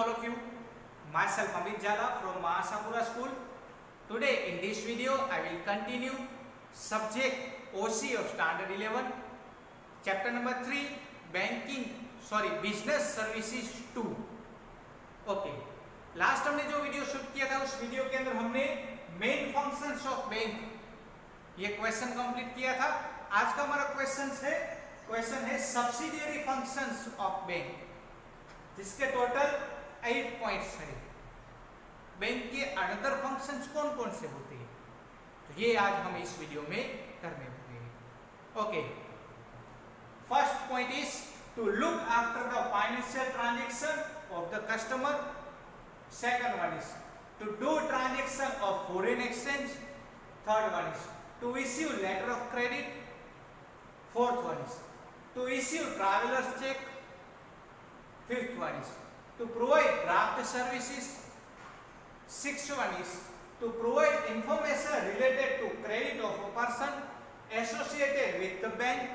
all of you. Myself Amit Jala from Mahasapura School. Today in this video I will continue subject OC of Standard 11, chapter number 3, Business Services 2. Okay. Last हमने जो video shoot किया था उस video के अंदर हमने main functions of bank ये question complete किया था। आज का हमारा क्वेश्चन है सब्सिडियरी फंक्शंस ऑफ बैंक, जिसके टोटल 8 पॉइंट्स है। बैंक के अदर फंक्शंस कौन कौन से होते हैं, तो ये आज हम इस वीडियो में करने वाले हैं। Okay, first point is to look after the financial transaction of the customer. Second one is to do transaction of foreign exchange. Third one is to issue letter of credit. Fourth one is to issue traveler's check. Fifth one is to provide draft services. Sixth one is to provide information related to credit of a person associated with the bank.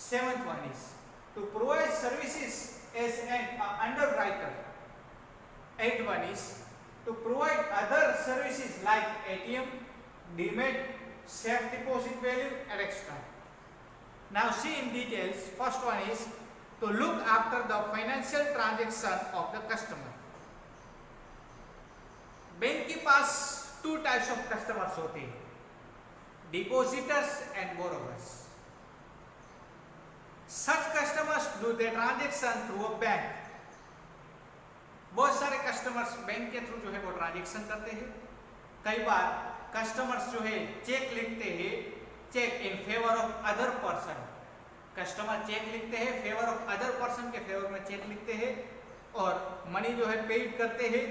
Seventh one is to provide services as an underwriter. Eighth one is to provide other services like ATM, Demat, safe deposit value, and etc. Now see in details. First one is to look after the financial transaction of the customer. Bank के पास 2 types of customers होते हैं, depositors and borrowers. Such customers do their transaction through a bank. बहुत सारे customers bank के through जो है वो transaction करते हैं। कई बार कस्टमर्स जो है चेक लिखते हैं, cheque in favour of other person. Customer cheque लिखते हैं फेवर ऑफ अदर पर्सन के फेवर में चेक लिखते हैं और मनी जो है पेड करते हैं,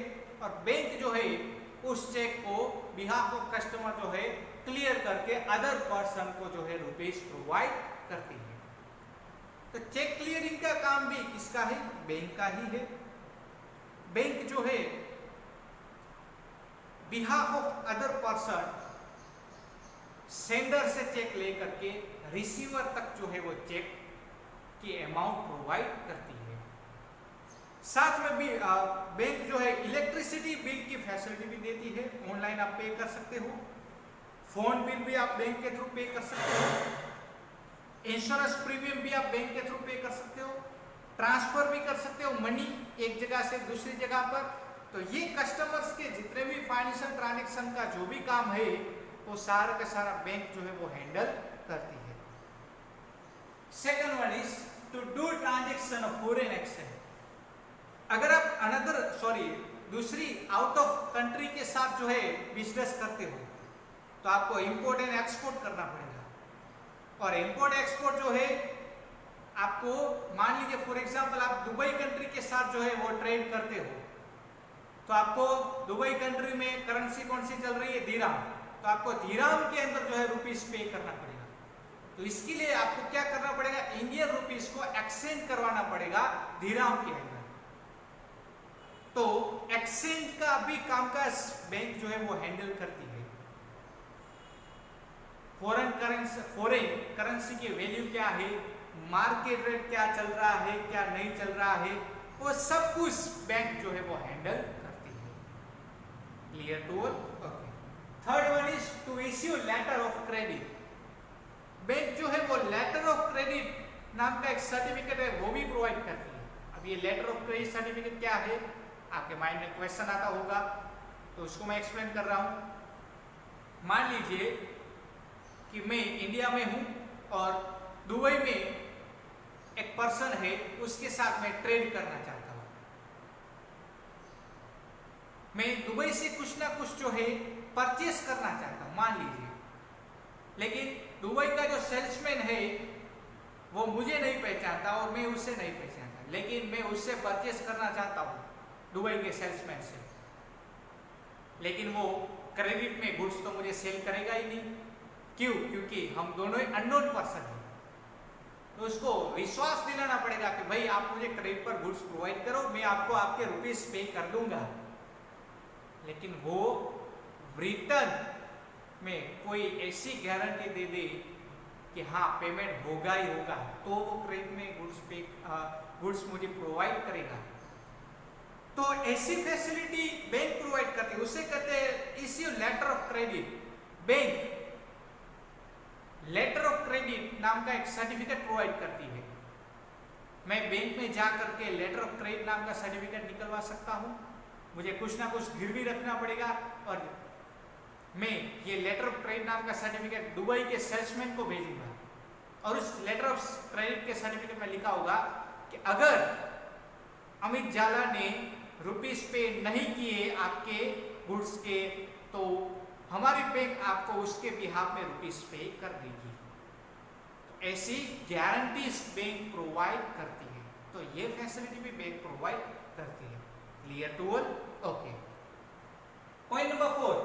और बैंक जो है उस चेक को बिहाफ ऑफ कस्टमर जो है क्लियर करके अदर पर्सन को जो है रुपीस प्रोवाइड करती है। तो चेक क्लियरिंग का काम भी किसका है? बैंक का ही है। बैंक जो है behalf of other person sender से चेक लेकर के रिसीवर तक जो है वो चेक की अमाउंट प्रोवाइड करती है। साथ में भी बैंक जो है इलेक्ट्रिसिटी बिल की फैसिलिटी भी देती है। ऑनलाइन आप पे कर सकते हो, फोन बिल भी आप बैंक के थ्रू पे कर सकते हो, इंश्योरेंस प्रीमियम भी आप बैंक के थ्रू पे कर सकते हो, ट्रांसफर भी कर सकते हो मनी एक जगह से दूसरी जगह पर। तो ये कस्टमर्स के जितने भी फाइनेंशियल ट्रांजैक्शन का जो भी काम है वो सारा का सारा बैंक जो है वो हैंडल करती है। Second one is to do transaction of foreign exchange. अगर आप दूसरी आउट ऑफ कंट्री के साथ जो है बिजनेस करते हो तो आपको इंपोर्ट एंड एक्सपोर्ट करना पड़ेगा। और इंपोर्ट एक्सपोर्ट जो है आपको, मान लीजिए फॉर एग्जांपल आप दुबई कंट्री के साथ जो है वो ट्रेड करते हो, तो आपको दुबई कंट्री में करेंसी कौन सी चल रही है? दिरहम। तो आपको दिरहम के अंदर जो है रुपीस पे करना पड़ेगा। तो इसके लिए आपको क्या करना पड़ेगा? इंडियन रुपीस को एक्सचेंज करवाना पड़ेगा दिरहम के अंदर। तो एक्सचेंज का भी कामकाज बैंक जो है वो हैंडल करती है। फॉरेन करेंसी की वैल्यू क्या है, मार्केट रेट क्या चल रहा है, क्या नहीं चल रहा है, वो सब कुछ बैंक जो है वो हैंडल करती है। Clear to all? Okay. Third one is to issue letter of credit. Bank जो है वो लेटर ऑफ क्रेडिट नाम का एक सर्टिफिकेट है वो भी प्रोवाइड करती है। अब ये लेटर ऑफ क्रेडिट सर्टिफिकेट क्या है, आपके माइंड में क्वेश्चन आता होगा, तो उसको मैं एक्सप्लेन कर रहा हूं। मान लीजिए कि मैं इंडिया में हूं और दुबई में एक पर्सन है, उसके साथ मैं ट्रेड करना चाहता हूं। मैं दुबई से कुछ ना कुछ जो है परचेस करना चाहता हूं, मान लीजिए, लेकिन दुबई का जो सेल्समैन है वो मुझे नहीं पहचानता और मैं उससे नहीं पहचानता, लेकिन मैं उससे परचेस करना चाहता हूं दुबई के सेल्समैन से, लेकिन वो क्रेडिट में गुड्स तो मुझे सेल करेगा ही नहीं। क्यों? क्योंकि हम दोनों ही अननोन पर्सन हैं। तो उसको विश्वास दिलाना पड़ेगा कि भाई आप मुझे क्रेडिट पर गुड्स प्रोवाइड करो, मैं आपको आपके रुपीस पे कर दूंगा। लेकिन वो रिटर्न में कोई ऐसी गारंटी दे दे कि हाँ पेमेंट होगा ही होगा, तो वो क्रेडिट में गुड्स मुझे प्रोवाइड करेगा। तो ऐसी फैसिलिटी बैंक प्रोवाइड करती है, उसे कहते हैं issue letter of credit. Bank letter of credit नाम का एक सर्टिफिकेट प्रोवाइड करती है। मैं बैंक में जा करके लेटर ऑफ क्रेडिट नाम का सर्टिफिकेट निकलवा सकता हूं। मुझे कुछ ना कुछ गिरवी रखना पड़ेगा और मैं ये लेटर ऑफ क्रेडिट नाम का सर्टिफिकेट दुबई के सेल्समैन को भेजूंगा और उस लेटर ऑफ क्रेडिट के सर्टिफिकेट में लिखा होगा कि अगर अमित जाला ने रुपीस पे नहीं किए आपके गुड्स के तो हमारी बैंक आपको उसके बिहाफ में रुपीस पे कर देगी। तो ऐसी गारंटीज बैंक प्रोवाइड करती है, तो ये फैसिलिटी भी बैंक प्रोवाइड करती है। Clear to all? Okay. Point number 4,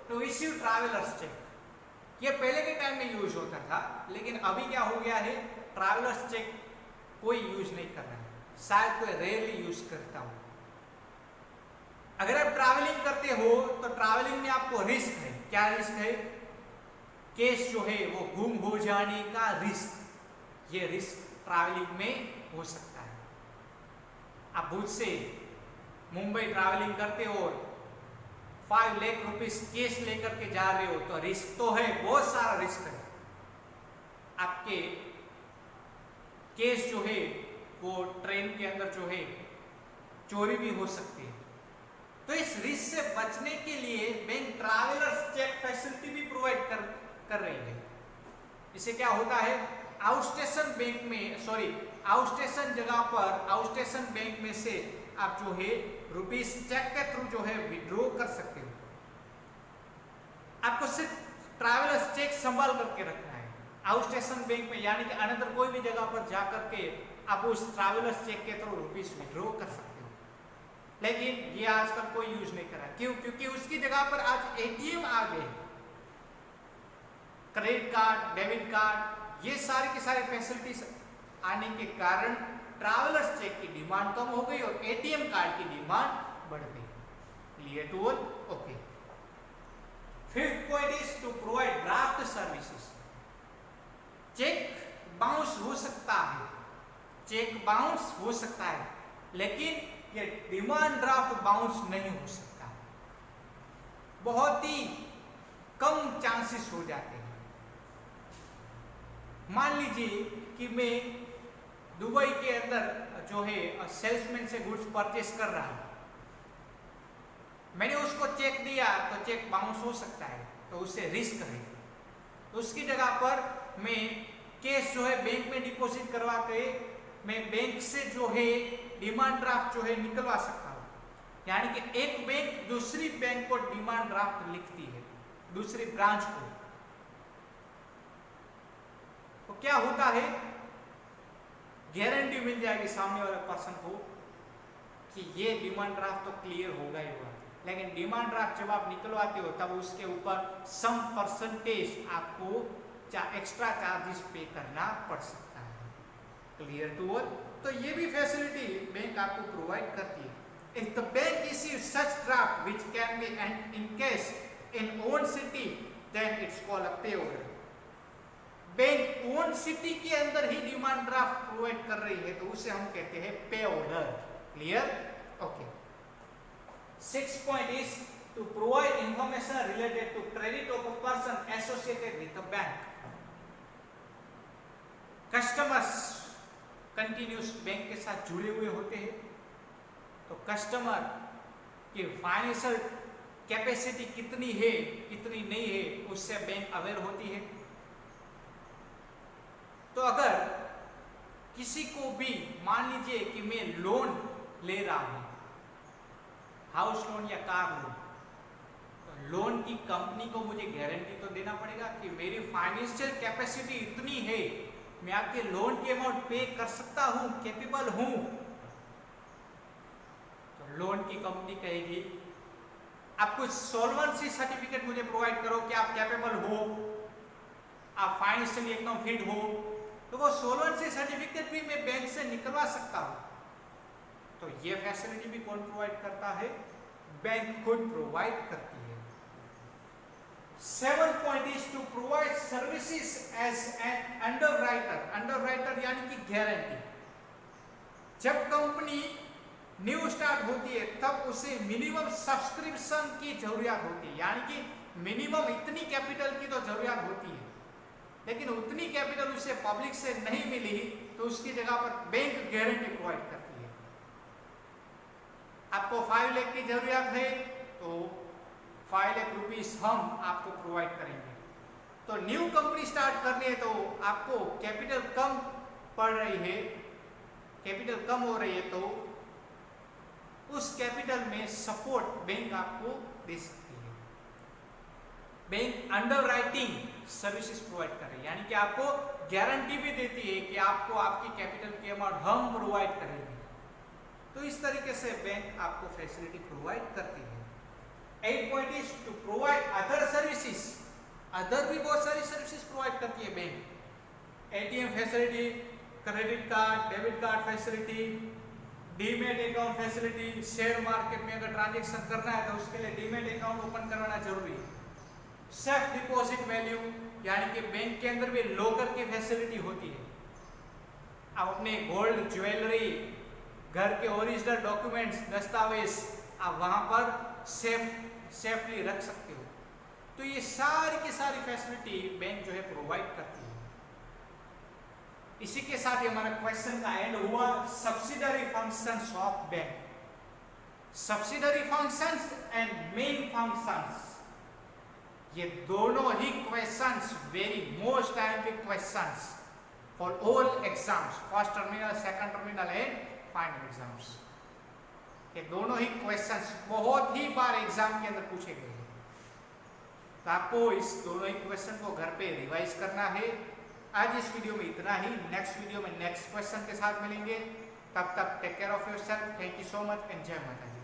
to issue travellers cheque. ये पहले के टाइम में यूज होता था, लेकिन अभी क्या हो गया है, ट्रैवलर्स चेक कोई यूज नहीं कर रहा है, शायद कोई रेयरली यूज करता हो। अगर आप ट्रैवलिंग करते हो तो ट्रैवलिंग में आपको रिस्क है। क्या रिस्क है? केस जो है वो गुम हो जाने का रिस्क, ये रिस्क ट्रैवलिंग में हो सकता है। आप भुज से मुंबई ट्रैवलिंग करते हो, 5 लाख रुपीस केस लेकर के जा रहे हो, तो रिस्क तो है, बहुत सारा रिस्क है। आपके केस जो है वो ट्रेन के अंदर जो है चोरी भी हो सकती है। तो इस रिस्क से बचने के लिए बैंक ट्रैवलर्स चेक फैसिलिटी भी प्रोवाइड कर रही है। इससे क्या होता है, आउटस्टेशन बैंक में आउटस्टेशन जगह पर आउटस्टेशन बैंक में से आप जो है रुपीस चेक के थ्रू जो है विड्रॉ कर सकते हो। आपको सिर्फ ट्रैवलर्स चेक संभाल करके रखना है आउटस्टेशन बैंक में, यानी कि अनदर कोई भी जगह पर जाकर के आप उस ट्रैवलर्स चेक के थ्रू रुपीस विड्रॉ कर सकते हो। लेकिन ये आजकल कोई यूज नहीं कर रहा। क्यों? क्योंकि उसकी जगह पर आज एटीएम आ गए, क्रेडिट कार्ड, डेबिट कार्ड, ये सारी की सारी फैसिलिटीज आने के कारण ट्रैवलर्स चेक की डिमांड कम हो गई और एटीएम कार्ड की डिमांड बढ़ गई। Clear to all? Okay. 5th point is to provide draft services. Cheque bounce हो सकता है, चेक बाउंस हो सकता है, लेकिन ये डिमांड ड्राफ्ट बाउंस नहीं हो सकता। बहुत ही कम चांसेस हो जाते हैं। मान लीजिए कि मैं दुबई के अंदर जो है सेल्समैन से गुड्स परचेस कर रहा हूं, मैंने उसको चेक दिया तो चेक बाउंस हो सकता है, तो उससे रिस्क है। तो उसकी जगह पर मैं कैश जो है बैंक में डिपॉजिट करवा के मैं बैंक से जो है डिमांड ड्राफ्ट जो है निकलवा सकता हूं। यानी कि एक बैंक दूसरी बैंक को डिमांड ड्राफ्ट लिखती है, दूसरी ब्रांच को। तो क्या होता है, गारंटी मिल जाएगी सामने वाले पर्सन को कि ये डिमांड ड्राफ्ट तो क्लियर होगा ही होगा। लेकिन डिमांड ड्राफ्ट जब आप निकलवाते हो तब उसके ऊपर सम परसेंटेज आपको एक्स्ट्रा चार्जेस पे करना पड़ सकता है। Clear to all? तो ये भी फैसिलिटी बैंक आपको प्रोवाइड करती है। If the bank issues such draft which can be encashed in own city, then it's called a pay order. Bank own city के अंदर ही डिमांड ड्राफ्ट प्रोवाइड कर रही है तो उसे हम कहते हैं पे order. Clear? Okay. 6th point is to provide information related to credit of a person associated with the bank. Customers continuous bank के साथ जुड़े हुए होते हैं, तो कस्टमर की फाइनेंशियल कैपेसिटी कितनी है कितनी नहीं है उससे बैंक अवेयर होती है। तो अगर किसी को भी मान लीजिए कि मैं लोन ले रहा हूं, हाउस लोन या कार लोन, तो लोन की कंपनी को मुझे गारंटी तो देना पड़ेगा कि मेरी फाइनेंशियल कैपेसिटी इतनी है, मैं आपके लोन की अमाउंट पे कर सकता हूं, कैपेबल हूं। तो लोन की कंपनी कहेगी आप कुछ सॉल्वेंसी सर्टिफिकेट मुझे प्रोवाइड करो कि आप कैपेबल हो, आप फाइनेंशियली एकदम फिट हो, तो वो सॉल्वेंसी सर्टिफिकेट भी मैं बैंक से निकलवा सकता हूं। तो ये फैसिलिटी भी कौन प्रोवाइड करता है? बैंक खुद प्रोवाइड करती है। 7th point is to provide services as an underwriter. underwriter यानी कि गारंटी। जब कंपनी न्यू स्टार्ट होती है तब उसे मिनिमम सब्सक्रिप्शन की जरूरत होती है, यानी कि मिनिमम इतनी कैपिटल की तो जरूरत होती है, लेकिन उतनी कैपिटल उसे पब्लिक से नहीं मिली तो उसकी जगह पर बैंक गारंटी प्रोवाइड करती है। आपको 5 लाख की जरूरत है तो 5 लाख रुपीस हम आपको प्रोवाइड करेंगे। तो न्यू कंपनी स्टार्ट करनी है तो आपको कैपिटल कम पड़ रही है, कैपिटल कम हो रही है, तो उस कैपिटल में सपोर्ट बैंक आपको दे सकती है। बैंक अंडरराइटिंग सर्विसेज प्रोवाइड कर रही है, यानी कि आपको गारंटी भी देती है कि आपको आपकी कैपिटल की अमाउंट हम प्रोवाइड करेंगे। तो इस तरीके से बैंक आपको फैसिलिटी प्रोवाइड करती है। 8 point is to provide other services, other भी बहुत सारी सर्विसेज प्रोवाइड करती है bank. ATM facility, credit card, debit card facility, demat account facility, share market में अगर ट्रांजैक्शन करना है तो उसके लिए डीमेट अकाउंट ओपन करवाना जरूरी है। सेफ डिपॉजिट वैल्यू, यानी कि बैंक के अंदर भी लॉकर की फैसिलिटी होती है। आप अपने गोल्ड, ज्वेलरी, घर के ओरिजिनल डॉक्यूमेंट्स, दस्तावेज आप वहां पर सेफली रख सकते हो। तो ये सारी की सारी फैसिलिटी बैंक जो है प्रोवाइड करती है। इसी के साथ ही हमारा क्वेश्चन का एंड हुआ। Subsidiary functions of bank, subsidiary functions and main functions, ये दोनों ही questions very most typical questions for all exams, first terminal, second terminal and final exams. ये दोनों ही क्वेश्चंस बहुत ही बार एग्जाम के अंदर पूछे गए हैं। तो आपको इस दोनों ही क्वेश्चन को घर पे रिवाइज करना है। आज इस वीडियो में इतना ही। नेक्स्ट वीडियो में नेक्स्ट क्वेश्चन के साथ मिलेंगे। तब तक take care of yourself. Thank you so much and जय माता दी।